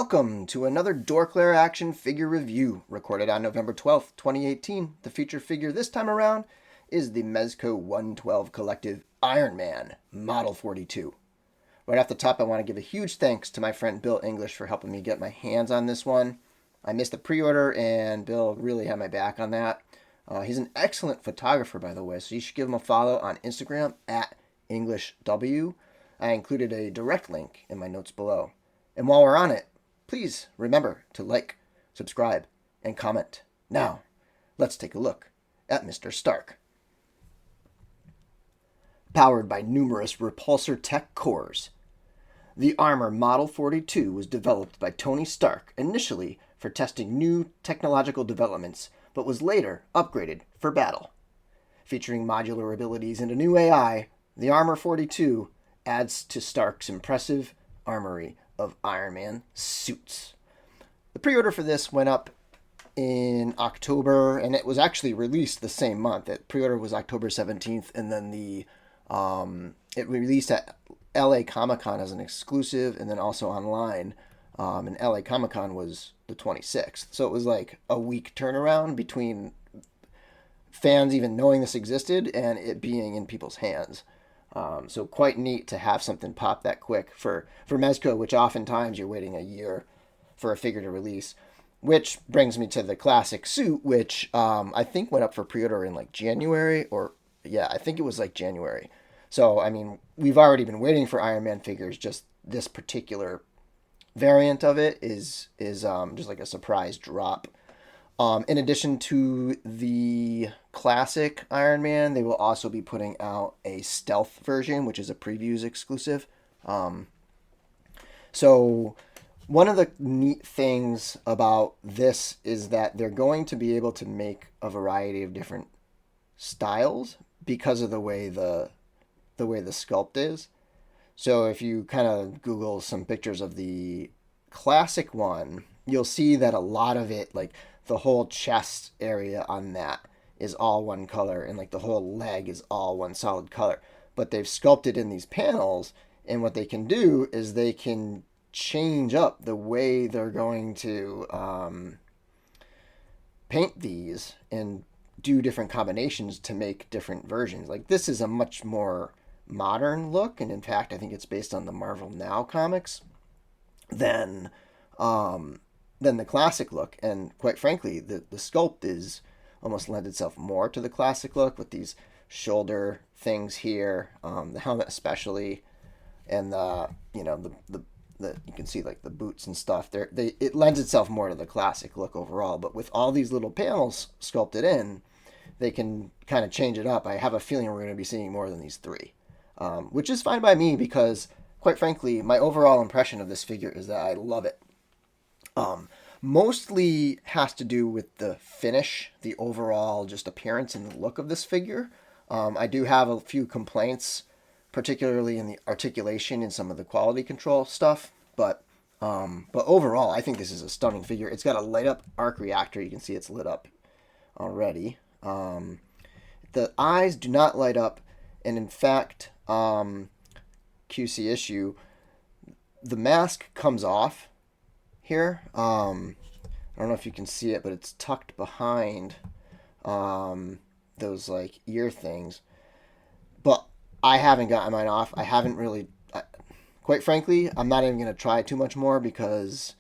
welcome to another DorkLair action figure review recorded on November 12th, 2018. The feature figure this time around is the Mezco 112 Collective Iron Man Model 42. Right off the top, I want to give a huge thanks to my friend Bill English for helping me get my hands on this one. I missed the pre-order and Bill really had my back on that. He's an excellent photographer, by the way, so you should give him a follow on Instagram at EnglishW. I included a direct link in my notes below. And while we're on it, please remember to like, subscribe, and comment. Now, let's take a look at Mr. Stark. Powered by numerous Repulsor tech cores, the Armor Model 42 was developed by Tony Stark initially for testing new technological developments, but was later upgraded for battle. Featuring modular abilities and a new AI, the Armor 42 adds to Stark's impressive armory of Iron Man suits. The pre-order for this went up in October, and it was actually released the same month. The pre-order was October 17th, and then it released at LA Comic-Con as an exclusive, and then also online. And LA Comic-Con was the 26th. So it was like a week turnaround between fans even knowing this existed and it being in people's hands. So quite neat to have something pop that quick for Mezco, which oftentimes you're waiting a year for a figure to release. Which brings me to the classic suit, which I think went up for pre-order in like January, I think it was like January. So, I mean, we've already been waiting for Iron Man figures. Just this particular variant of it is just like a surprise drop. In addition to the classic Iron Man, they will also be putting out a stealth version, which is a previews exclusive. So one of the neat things about this is that they're going to be able to make a variety of different styles because of the way the sculpt is. So if you kind of Google some pictures of the classic one, you'll see that a lot of it, like the whole chest area on that is all one color, and like the whole leg is all one solid color. But they've sculpted in these panels, and what they can do is they can change up the way they're going to paint these and do different combinations to make different versions. Like this is a much more modern look, and in fact I think it's based on the Marvel Now comics than the classic look. And quite frankly, the sculpt is almost lends itself more to the classic look with these shoulder things here, the helmet especially, and the you can see like the boots and stuff there. It lends itself more to the classic look overall. But with all these little panels sculpted in, they can kind of change it up. I have a feeling we're going to be seeing more than these three, which is fine by me because, quite frankly, my overall impression of this figure is that I love it. Mostly has to do with the finish, the overall just appearance and the look of this figure. I do have a few complaints, particularly in the articulation and some of the quality control stuff, but overall, I think this is a stunning figure. It's got a light up arc reactor. You can see it's lit up already. The eyes do not light up, and in fact, QC issue, the mask comes off here. I don't know if you can see it, but it's tucked behind those like ear things. But I haven't gotten mine off. I haven't really, quite frankly, I'm not even going to try too much more because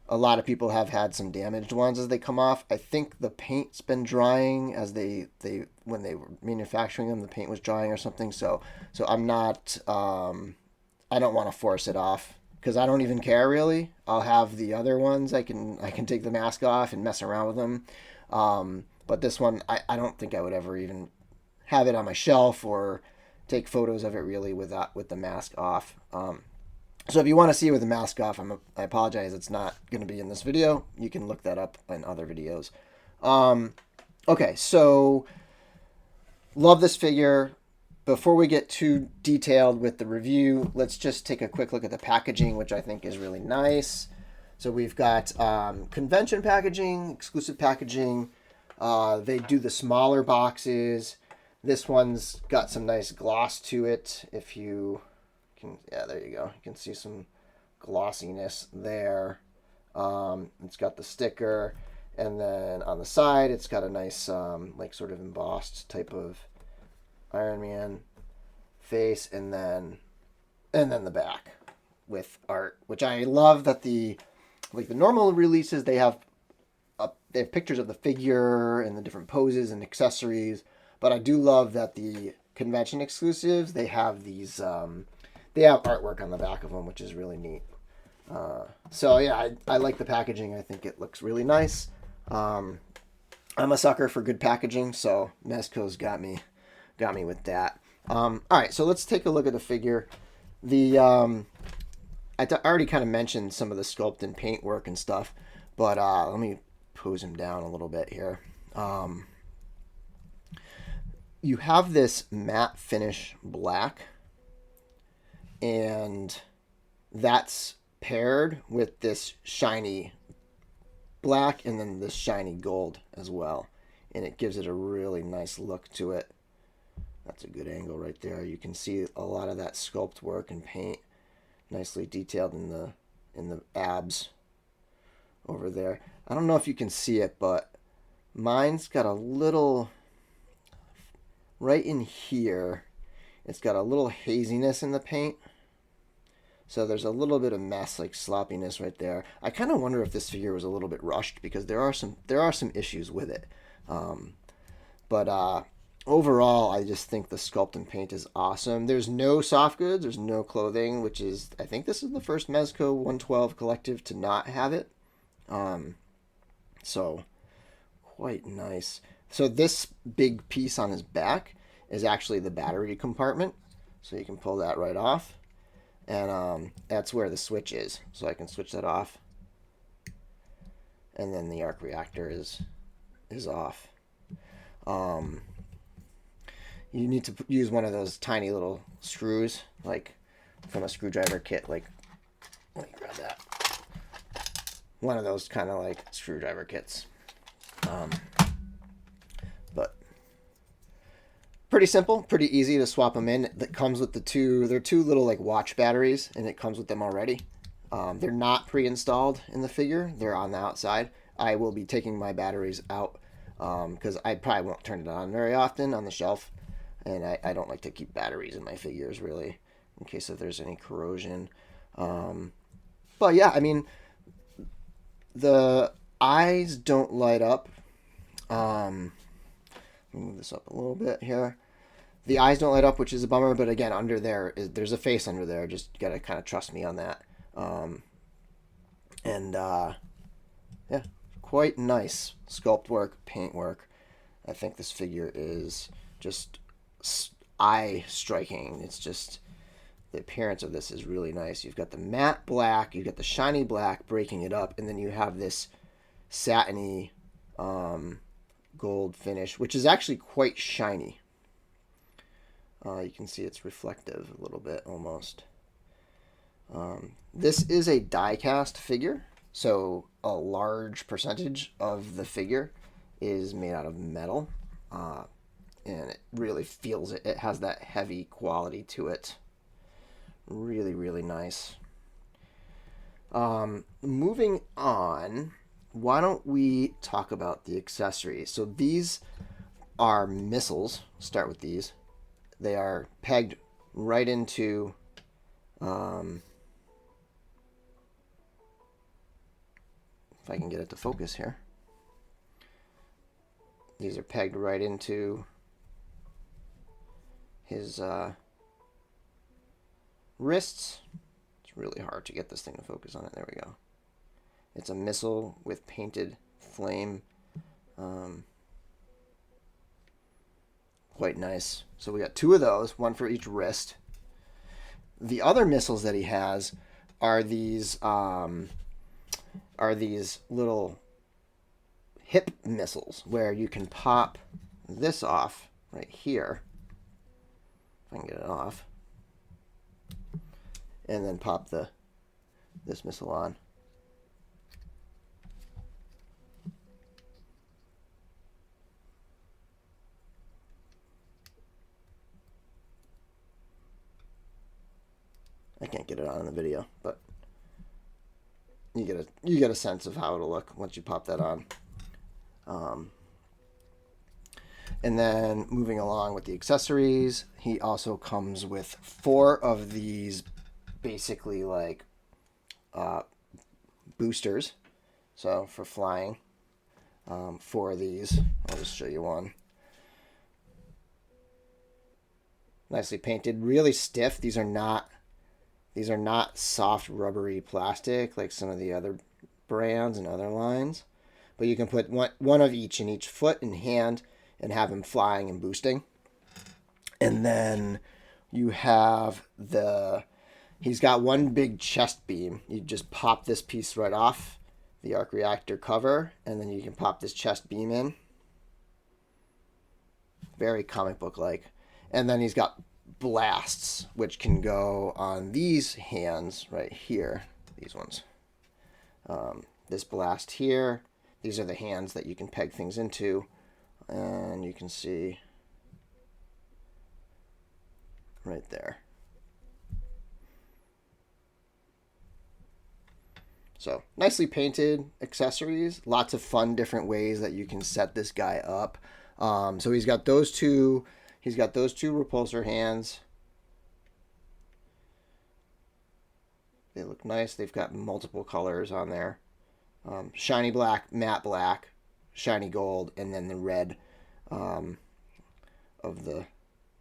a lot of people have had some damaged ones as they come off. I think the paint's been drying as they when they were manufacturing them, the paint was drying or something. So I'm not, I don't want to force it off because I don't even care really. I'll have the other ones. I can take the mask off and mess around with them. But this one, I don't think I would ever even have it on my shelf or take photos of it really with the mask off. So if you want to see it with the mask off, I apologize. It's not going to be in this video. You can look that up in other videos. Okay, so love this figure. Before we get too detailed with the review, let's just take a quick look at the packaging, which I think is really nice. So we've got convention packaging, exclusive packaging. They do the smaller boxes. This one's got some nice gloss to it. If you can, yeah, there you go. You can see some glossiness there. It's got the sticker, and then on the side, it's got a nice, like sort of embossed type of Iron Man face, and then the back with art, which I love that the normal releases they have pictures of the figure and the different poses and accessories, but I do love that the convention exclusives they have these they have artwork on the back of them, which is really neat. So yeah, I like the packaging. I think it looks really nice. I'm a sucker for good packaging, so Mezco's got me with that. All right, so let's take a look at the figure. The I already kind of mentioned some of the sculpt and paint work and stuff, but let me pose him down a little bit here. You have this matte finish black, and that's paired with this shiny black and then this shiny gold as well, and it gives it a really nice look to it. That's a good angle right there. You can see a lot of that sculpt work and paint nicely detailed in the abs over there. I don't know if you can see it, but mine's got a little right in here. It's got a little haziness in the paint. So there's a little bit of mess, like sloppiness right there. I kind of wonder if this figure was a little bit rushed, because there are some issues with it. But overall, I just think the sculpt and paint is awesome. There's no soft goods, there's no clothing, which is, I think this is the first Mezco 112 collective to not have it. So quite nice. So this big piece on his back is actually the battery compartment. So you can pull that right off. And that's where the switch is. So I can switch that off. And then the arc reactor is off. You need to use one of those tiny little screws, like from a screwdriver kit. Like, let me grab that. One of those kind of like screwdriver kits. But pretty simple, pretty easy to swap them in. That comes with they're two little like watch batteries, and it comes with them already. They're not pre-installed in the figure. They're on the outside. I will be taking my batteries out because I probably won't turn it on very often on the shelf. And I don't like to keep batteries in my figures, really, in case if there's any corrosion. But yeah, I mean, the eyes don't light up. Let me move this up a little bit here. The eyes don't light up, which is a bummer. But again, under there's a face under there. Just got to kind of trust me on that. Yeah, quite nice sculpt work, paint work. I think this figure is just eye striking. It's just, the appearance of this is really nice. You've got the matte black, you've got the shiny black breaking it up, and then you have this satiny gold finish, which is actually quite shiny. You can see it's reflective a little bit almost. This is a die cast figure, so a large percentage of the figure is made out of metal. And it really feels it. It has that heavy quality to it. Really, really nice. Moving on, why don't we talk about the accessories? So these are missiles. Start with these. They are pegged right into if I can get it to focus here. These are pegged right into his wrists. It's really hard to get this thing to focus on it. There we go. It's a missile with painted flame. Quite nice. So we got two of those, one for each wrist. The other missiles that he has are these little hip missiles where you can pop this off right here. If I can get it off. And then pop this missile on. I can't get it on in the video, but you get a sense of how it'll look once you pop that on. And then moving along with the accessories, he also comes with 4 of these basically like boosters. So for flying, 4 of these. I'll just show you one. Nicely painted, really stiff. These are not soft rubbery plastic like some of the other brands and other lines. But you can put one of each in each foot and hand and have him flying and boosting. And then you have he's got one big chest beam. You just pop this piece right off the arc reactor cover, and then you can pop this chest beam in. Very comic book like. And then he's got blasts, which can go on these hands right here. These ones. This blast here. These are the hands that you can peg things into. And you can see right there. So nicely painted accessories. Lots of fun different ways that you can set this guy up. So he's got those two. He's got those 2 repulsor hands. They look nice. They've got multiple colors on there. Shiny black, matte black, shiny gold, and then the red of the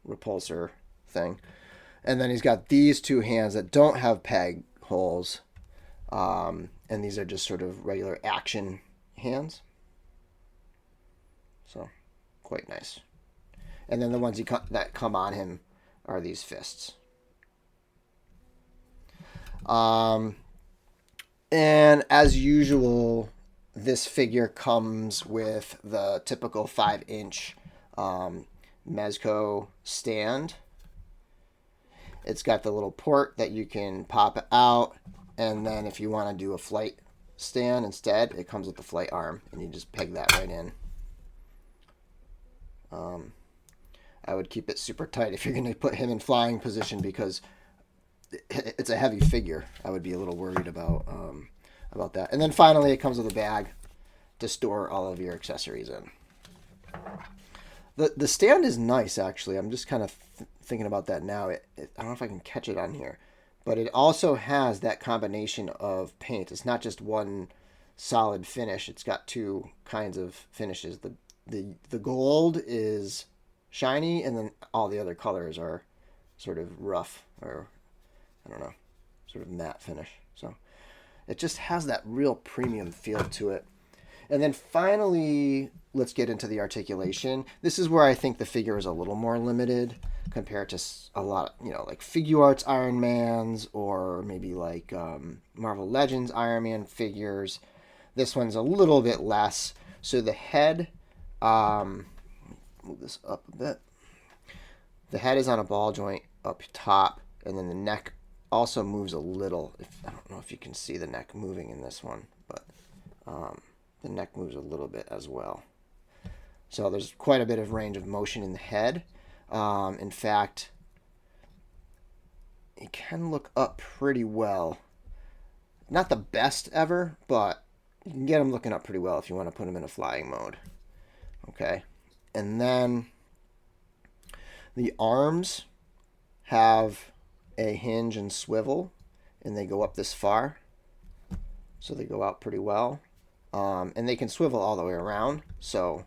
repulsor thing. And then he's got these 2 hands that don't have peg holes. And these are just sort of regular action hands. So, quite nice. And then the ones that come on him are these fists. And as usual, this figure comes with the typical 5-inch Mezco stand. It's got the little port that you can pop out, and then if you want to do a flight stand instead, it comes with the flight arm, and you just peg that right in. I would keep it super tight if you're going to put him in flying position because it's a heavy figure. I would be a little worried about that. And then finally, it comes with a bag to store all of your accessories in. The stand is nice, actually. I'm just kind of thinking about that now. I don't know if I can catch it on here, but it also has that combination of paint. It's not just one solid finish. It's got 2 kinds of finishes. The gold is shiny, and then all the other colors are sort of rough, or I don't know, sort of matte finish. So it just has that real premium feel to it. And then finally, let's get into the articulation. This is where I think the figure is a little more limited compared to a lot, like Figuarts Iron Mans, or maybe like Marvel Legends Iron Man figures. This one's a little bit less. So the head, move this up a bit. The head is on a ball joint up top, and then the neck also moves a little. I don't know if you can see the neck moving in this one, but the neck moves a little bit as well. So there's quite a bit of range of motion in the head. In fact, it can look up pretty well. Not the best ever, but you can get him looking up pretty well if you want to put him in a flying mode. Okay. And then the arms have a hinge and swivel, and they go up this far. So they go out pretty well. And they can swivel all the way around. So,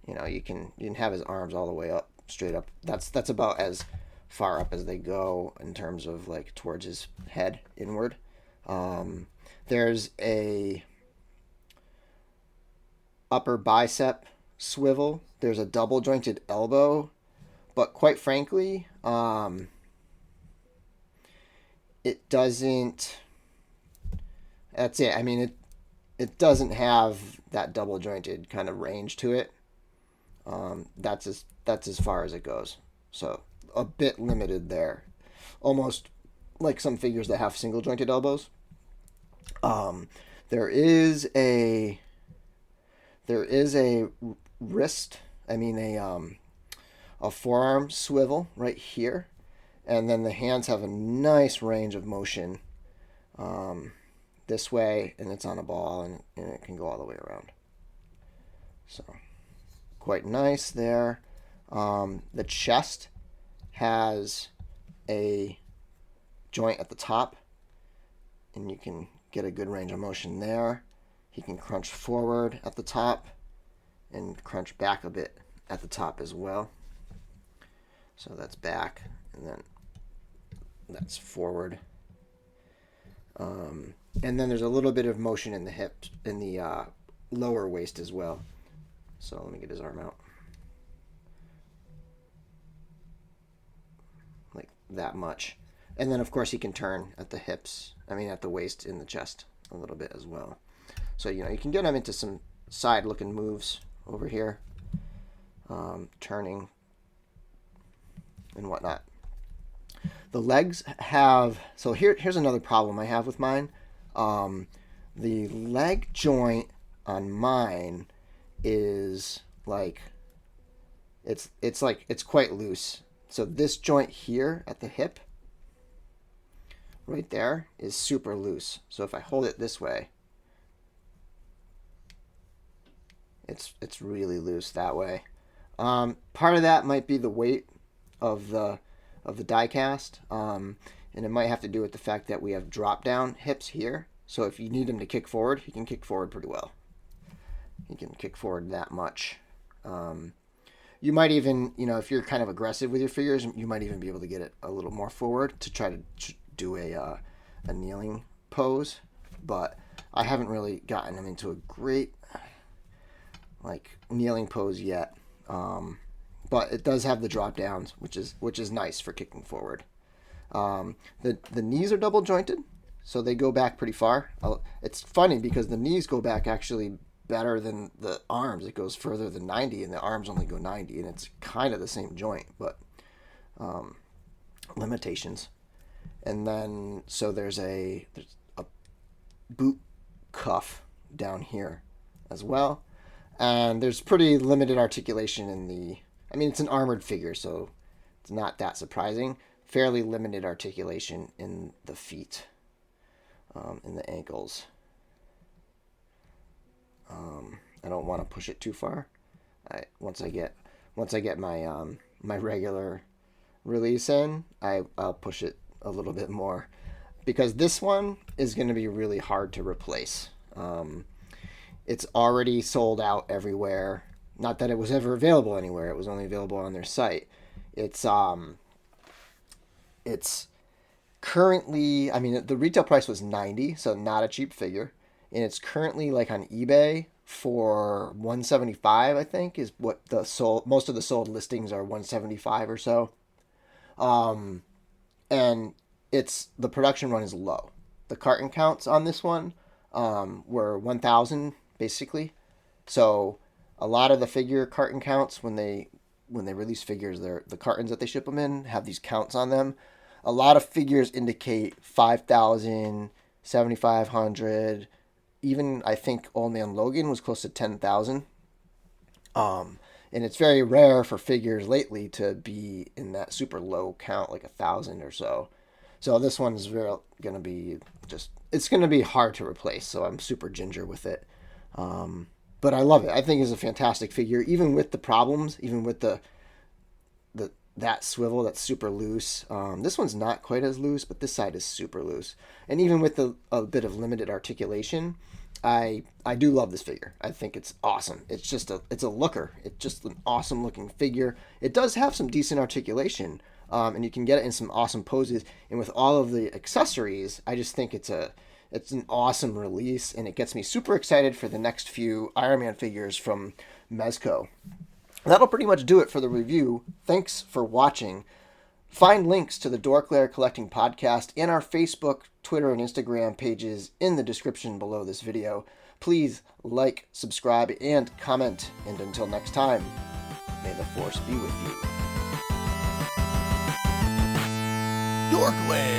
you can have his arms all the way up, straight up. That's about as far up as they go in terms of like towards his head inward. There's a upper bicep swivel. There's a double jointed elbow, but quite frankly, it doesn't. That's it. I mean, it doesn't have that double jointed kind of range to it. That's as far as it goes. So a bit limited there, almost like some figures that have single jointed elbows. There is a wrist. I mean a forearm swivel right here, and then the hands have a nice range of motion. this way, and it's on a ball, and it can go all the way around. So quite nice there. The chest has a joint at the top, and you can get a good range of motion there. He can crunch forward at the top and crunch back a bit at the top as well. So that's back, and then that's forward. And then there's a little bit of motion in the hips, in the lower waist as well. So let me get his arm out. Like that much. And then, of course, he can turn at the hips, at the waist, in the chest a little bit as well. So, you can get him into some side-looking moves over here, turning and whatnot. The legs have, so here's another problem I have with mine. The leg joint on mine is like, it's quite loose. So this joint here at the hip, right there, is super loose. So if I hold it this way, it's really loose that way. Part of that might be the weight of the die cast, and it might have to do with the fact that we have drop down hips here. So if you need him to kick forward, he can kick forward pretty well. He can kick forward that much. You might even, if you're kind of aggressive with your figures, you might even be able to get it a little more forward to try to do a kneeling pose. But I haven't really gotten him into a great kneeling pose yet. But it does have the drop downs, which is nice for kicking forward. The knees are double jointed, so they go back pretty far. It's funny because the knees go back actually better than the arms. It goes further than 90, and the arms only go 90, and it's kind of the same joint, but limitations. And then so there's a boot cuff down here as well, and there's pretty limited articulation in the. It's an armored figure, so it's not that surprising. Fairly limited articulation in the feet, in the ankles. I don't want to push it too far. Once I get my my regular release in, I'll push it a little bit more, because this one is going to be really hard to replace. It's already sold out everywhere. Not that it was ever available anywhere. It was only available on their site. It's currently, the retail price was $90, so not a cheap figure. And it's currently on eBay for $175, I think, is what most of the sold listings are, $175 or so. And the production run is low. The carton counts on this one were 1,000 basically. So a lot of the figure carton counts, when they release figures, the cartons that they ship them in have these counts on them. A lot of figures indicate 5,000, 7,500. Even I think Old Man Logan was close to 10,000. And it's very rare for figures lately to be in that super low count, like 1,000 or so. So this one's going to be it's going to be hard to replace. So I'm super ginger with it. But I love it. I think it's a fantastic figure, even with the problems, even with that swivel that's super loose. This one's not quite as loose, but this side is super loose. And even with a bit of limited articulation, I do love this figure. I think it's awesome. It's a looker. It's just an awesome looking figure. It does have some decent articulation, and you can get it in some awesome poses. And with all of the accessories, I just think it's an awesome release, and it gets me super excited for the next few Iron Man figures from Mezco. That'll pretty much do it for the review. Thanks for watching. Find links to the DorkLair Collecting Podcast and our Facebook, Twitter, and Instagram pages in the description below this video. Please like, subscribe, and comment. And until next time, may the Force be with you. DorkLair!